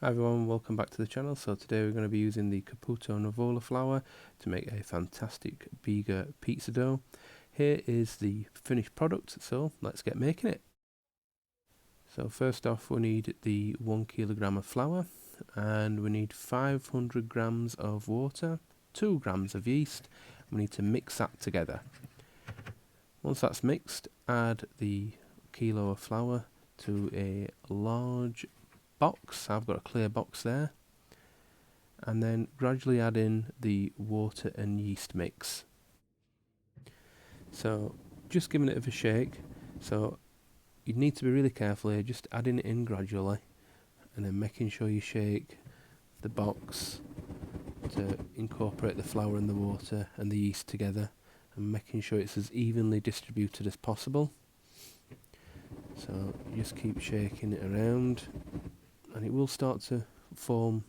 Hi everyone, welcome back to the channel. So today we're going to be using the Caputo Nuvola flour to make a fantastic Biga pizza dough. Here is the finished product, so let's get making it. So first off we need the 1 kilogram of flour, and we need 500 grams of water, 2 grams of yeast. We need to mix that together. Once that's mixed, add the kilo of flour to a large box. I've got a clear box there, and then gradually add in the water and yeast mix. So just giving it a shake. So you need to be really careful here, just adding it in gradually and then making sure you shake the box to incorporate the flour and the water and the yeast together, and making sure it's as evenly distributed as possible. So just keep shaking it around, and it will start to form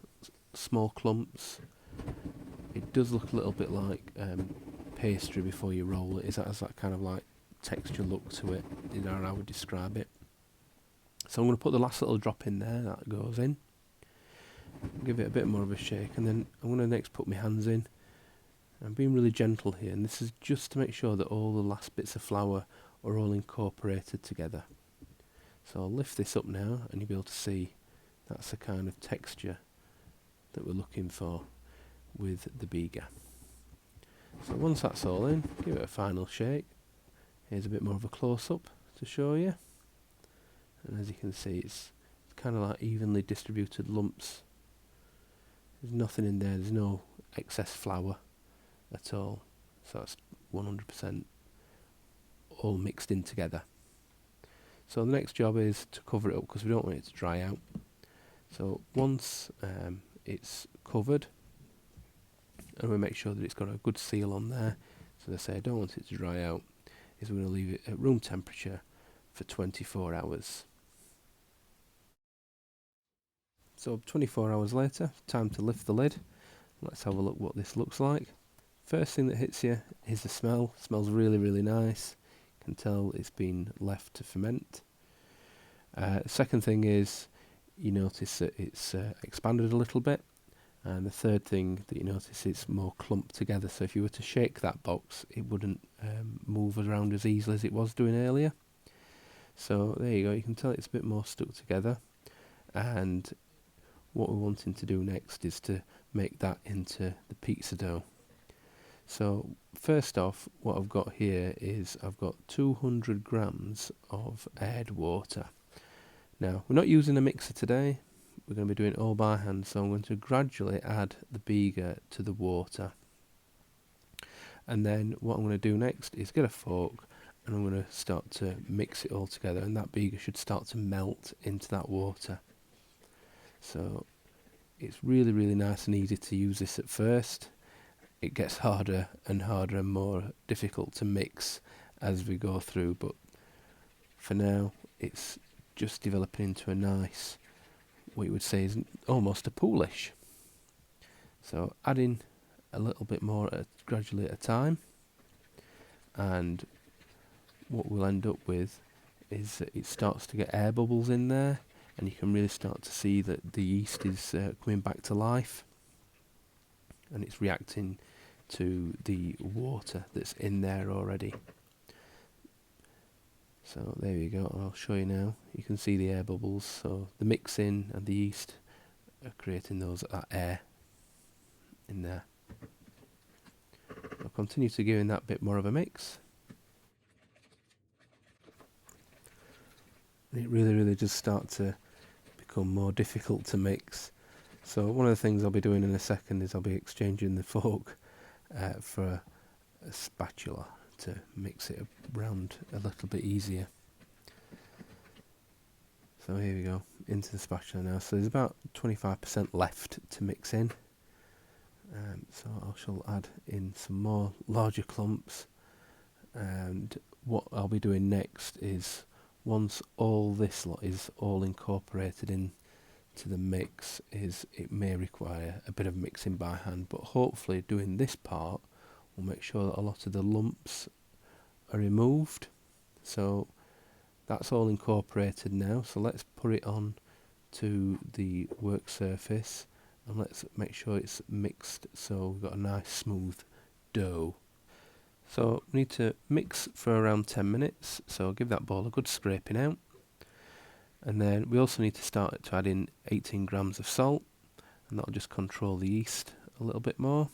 small clumps. It does look a little bit like pastry before you roll it. It has that kind of like texture look to it, is how I would describe it. So I'm going to put the last little drop in there, that goes in. Give it a bit more of a shake, and then I'm going to next put my hands in. I'm being really gentle here, and this is just to make sure that all the last bits of flour are all incorporated together. So I'll lift this up now, and you'll be able to see that's the kind of texture that we're looking for with the Biga. So once that's all in, give it a final shake. Here's a bit more of a close-up to show you, and as you can see it's kind of like evenly distributed lumps. There's nothing in there, there's no excess flour at all, so that's 100% all mixed in together. So the next job is to cover it up, because we don't want it to dry out. So once it's covered, and we make sure that it's got a good seal on there, so they say I don't want it to dry out, is we're going to leave it at room temperature for 24 hours. So 24 hours later, time to lift the lid. Let's have a look what this looks like. First thing that hits you is the smell. It smells really, really nice. You can tell it's been left to ferment. Second thing is you notice that it's expanded a little bit. And the third thing that you notice is more clumped together. So if you were to shake that box, it wouldn't move around as easily as it was doing earlier. So there you go, you can tell it's a bit more stuck together. And what we're wanting to do next is to make that into the pizza dough. So first off, what I've got here is I've got 200 grams of aired water. Now, we're not using a mixer today. We're going to be doing it all by hand, so I'm going to gradually add the Biga to the water. And then what I'm going to do next is get a fork, and I'm going to start to mix it all together, and that Biga should start to melt into that water. So it's really, really nice and easy to use this at first. It gets harder and harder and more difficult to mix as we go through, but for now it's just developing into a nice, what you would say is almost a poolish. So adding a little bit more gradually at a time, and what we'll end up with is that it starts to get air bubbles in there, and you can really start to see that the yeast is coming back to life, and it's reacting to the water that's in there already. So there you go, I'll show you now. You can see the air bubbles, so the mixing and the yeast are creating that air in there. I'll continue to give that bit more of a mix. And it really, really does start to become more difficult to mix. So one of the things I'll be doing in a second is I'll be exchanging the fork for a spatula to mix it around a little bit easier. So here we go, into the spatula now. So there's about 25% left to mix in. So I shall add in some more larger clumps, and what I'll be doing next is, once all this lot is all incorporated in to the mix, is it may require a bit of mixing by hand, but hopefully doing this part will make sure that a lot of the lumps are removed. So that's all incorporated now, so let's put it on to the work surface, and let's make sure it's mixed so we've got a nice smooth dough. So we need to mix for around 10 minutes, so give that bowl a good scraping out. And then we also need to start to add in 18 grams of salt, and that'll just control the yeast a little bit more.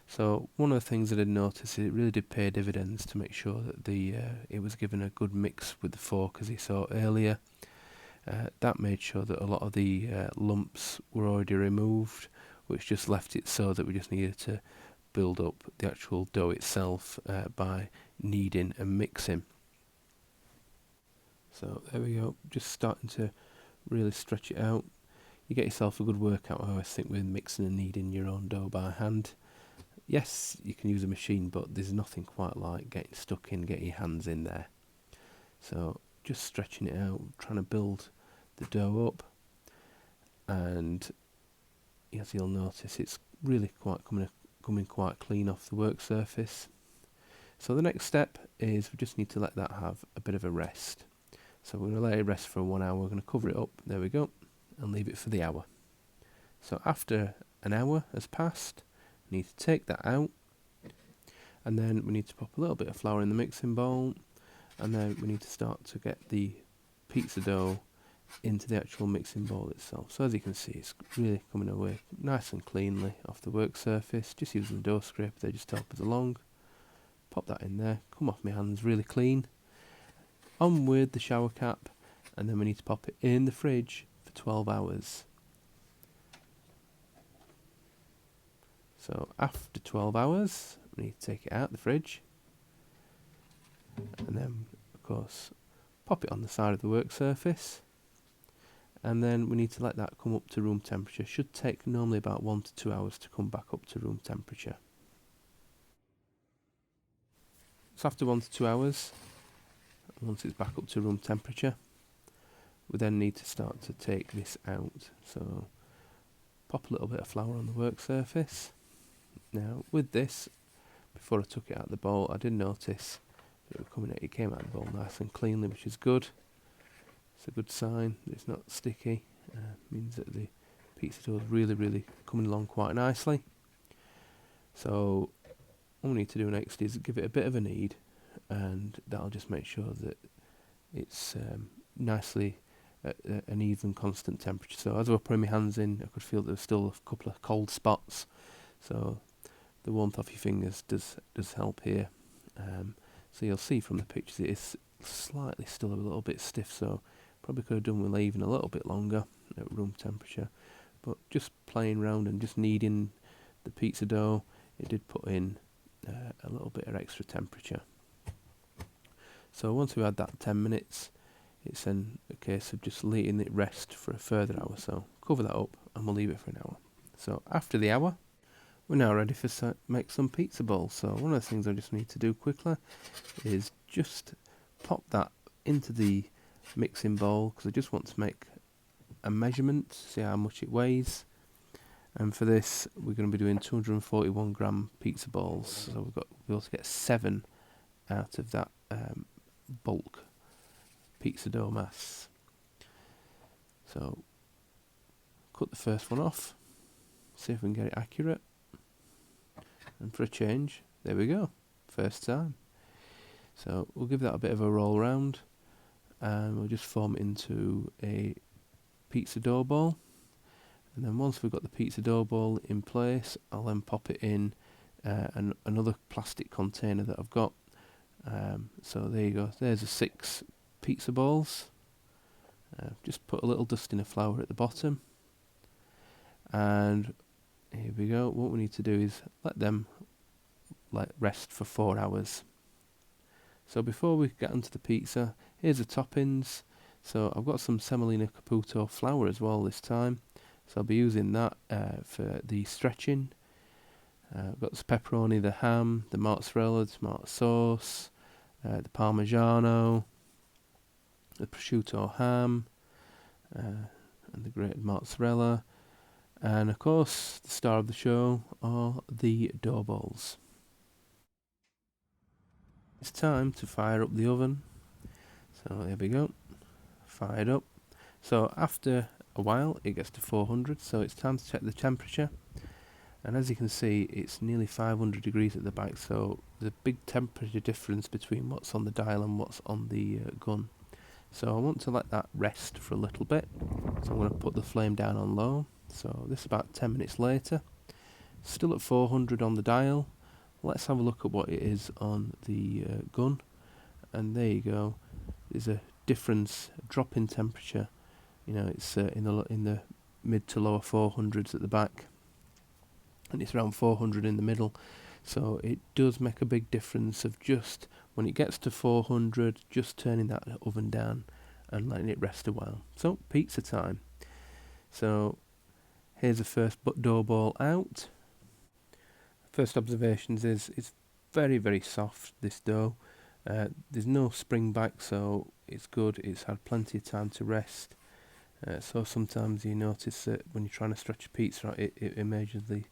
So one of the things that I noticed, it really did pay dividends to make sure that it was given a good mix with the fork, as you saw earlier. That made sure that a lot of the lumps were already removed, which just left it so that we just needed to build up the actual dough itself by kneading and mixing. So there we go, just starting to really stretch it out. You get yourself a good workout, I always think, with mixing and kneading your own dough by hand. Yes, you can use a machine, but there's nothing quite like getting stuck in, getting your hands in there. So just stretching it out, trying to build the dough up, and as you'll notice, it's really quite coming quite clean off the work surface. So the next step is we just need to let that have a bit of a rest. So we're going to let it rest for 1 hour. We're going to cover it up, there we go, and leave it for the hour. So after an hour has passed, we need to take that out, and then we need to pop a little bit of flour in the mixing bowl, and then we need to start to get the pizza dough into the actual mixing bowl itself. So as you can see, it's really coming away nice and cleanly off the work surface. Just using the dough scraper there just to help us along. Pop that in there, come off my hands really clean. On with the shower cap, and then we need to pop it in the fridge for 12 hours. So after 12 hours, we need to take it out of the fridge, and then of course pop it on the side of the work surface, and then we need to let that come up to room temperature. Should take normally about 1 to 2 hours to come back up to room temperature. So after 1 to 2 hours, once it's back up to room temperature, we then need to start to take this out. So pop a little bit of flour on the work surface. Now with this, before I took it out of the bowl, I did notice that it came out of the bowl nice and cleanly, which is good. It's a good sign that it's not sticky. Means that the pizza dough is really coming along quite nicely. So all we need to do next is give it a bit of a knead, and that'll just make sure that it's nicely at an even constant temperature. So as I was putting my hands in, I could feel there was still a couple of cold spots, so the warmth off your fingers does help here. So you'll see from the pictures it is slightly still a little bit stiff, so probably could have done with leaving a little bit longer at room temperature, but just playing around and just kneading the pizza dough, it did put in a little bit of extra temperature. So once we've had that 10 minutes, it's then a case of just letting it rest for a further hour. So cover that up and we'll leave it for an hour. So after the hour, we're now ready for make some pizza balls. So one of the things I just need to do quickly is just pop that into the mixing bowl, because I just want to make a measurement, see how much it weighs. And for this, we're going to be doing 241 gram pizza balls. So we'll also get 7 out of that bulk pizza dough mass. So cut the first one off, see if we can get it accurate, and for a change, there we go, first time. So we'll give that a bit of a roll round, and we'll just form it into a pizza dough ball. And then once we've got the pizza dough ball in place, I'll then pop it in another plastic container that I've got. So there you go, there's the 6 pizza balls. Just put a little dusting of flour at the bottom, and here we go. What we need to do is let them rest for 4 hours. So before we get onto the pizza, here's the toppings. So I've got some semolina Caputo flour as well this time, so I'll be using that for the stretching. I've got the pepperoni, the ham, the mozzarella, the tomato sauce, the parmigiano, the prosciutto ham, and the grated mozzarella, and of course the star of the show are the dough balls. It's time to fire up the oven. So there we go, fired up. So after a while it gets to 400, so it's time to check the temperature. And as you can see, it's nearly 500 degrees at the back, so there's a big temperature difference between what's on the dial and what's on the gun. So I want to let that rest for a little bit, so I'm going to put the flame down on low. So this is about 10 minutes later, still at 400 on the dial. Let's have a look at what it is on the gun, and there you go. There's a difference, a drop in temperature. You know, it's in the mid to lower 400s at the back, and it's around 400 in the middle. So it does make a big difference of just when it gets to 400, just turning that oven down and letting it rest a while. So pizza time. So here's the first dough ball out. First observations is it's very, very soft, this dough. There's no spring back, so it's good. It's had plenty of time to rest. So sometimes you notice that when you're trying to stretch a pizza out, it immediately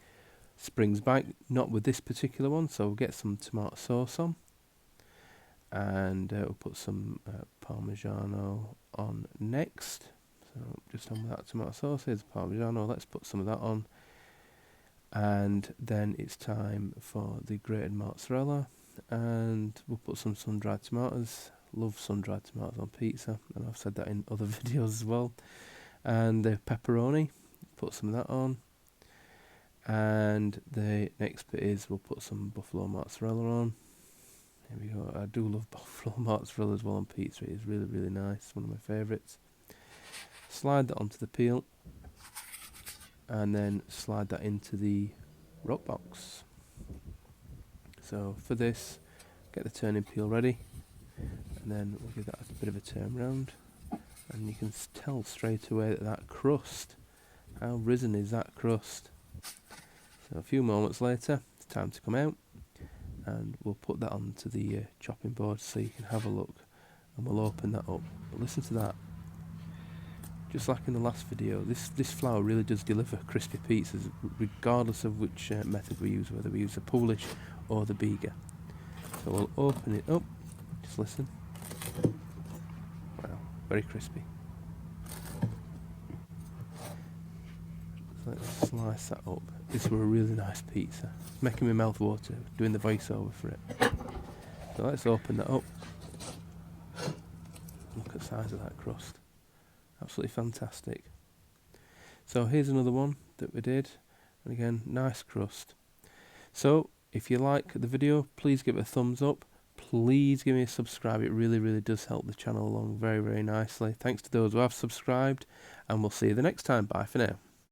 springs back. Not with this particular one, so we'll get some tomato sauce on. And we'll put some Parmigiano on next. So just on with that tomato sauce, here's Parmigiano, let's put some of that on. And then it's time for the grated mozzarella, and we'll put some sun-dried tomatoes. Love sun-dried tomatoes on pizza, and I've said that in other videos as well. And the pepperoni, put some of that on. And the next bit is we'll put some buffalo mozzarella on. There we go. I do love buffalo mozzarella as well on pizza. It is really, really nice. One of my favourites. Slide that onto the peel, and then slide that into the Roccbox. So for this, get the turning peel ready, and then we'll give that a bit of a turn round, and you can tell straight away that crust, how risen is that crust. So a few moments later, it's time to come out, and we'll put that onto the chopping board so you can have a look, and we'll open that up. But listen to that. Just like in the last video, this flour really does deliver crispy pizzas, regardless of which method we use, whether we use the Polish or the Biga. So we'll open it up, just listen. Wow, very crispy. So let's slice that up. This were a really nice pizza. It's making my mouth water, doing the voiceover for it. So let's open that up. Look at the size of that crust. Absolutely fantastic. So here's another one that we did, and again, nice crust. So if you like the video, please give it a thumbs up. Please give me a subscribe. It really, really does help the channel along very, very nicely. Thanks to those who have subscribed, and we'll see you the next time. Bye for now.